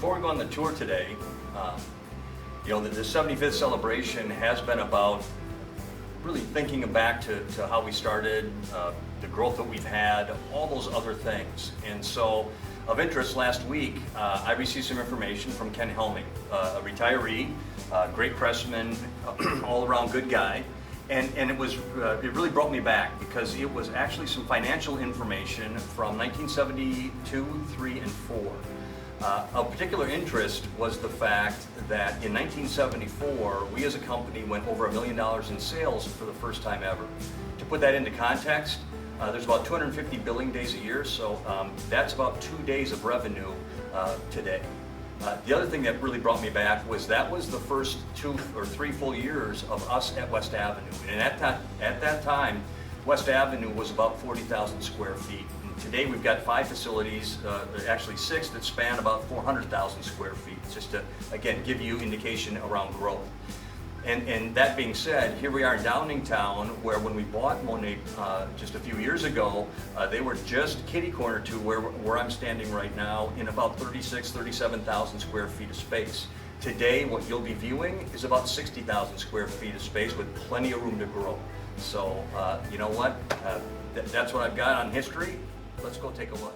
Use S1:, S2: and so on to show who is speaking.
S1: Before we go on the tour today, the 75th celebration has been about really thinking back to how we started, the growth that we've had, all those other things. And so, of interest, last week I received some information from Ken Helming, a retiree, great pressman, all-around good guy. And it really brought me back because it was actually some financial information from 1972, 3, and 4. Of particular interest was the fact that in 1974, we as a company went over $1 million in sales for the first time ever. To put that into context, there's about 250 billing days a year, so that's about 2 days of revenue today. The other thing that really brought me back was that was the first 2 or 3 full years of us at West Avenue. And at that time, West Avenue was about 40,000 square feet. And today we've got 5 facilities, actually 6 that span about 400,000 square feet, just to, again, give you indication around growth. And that being said, here we are in Downingtown, where when we bought Monet just a few years ago, they were just kitty corner to where I'm standing right now in about 37,000 square feet of space. Today, what you'll be viewing is about 60,000 square feet of space with plenty of room to grow. So, you know what? That's what I've got on history. Let's go take a look.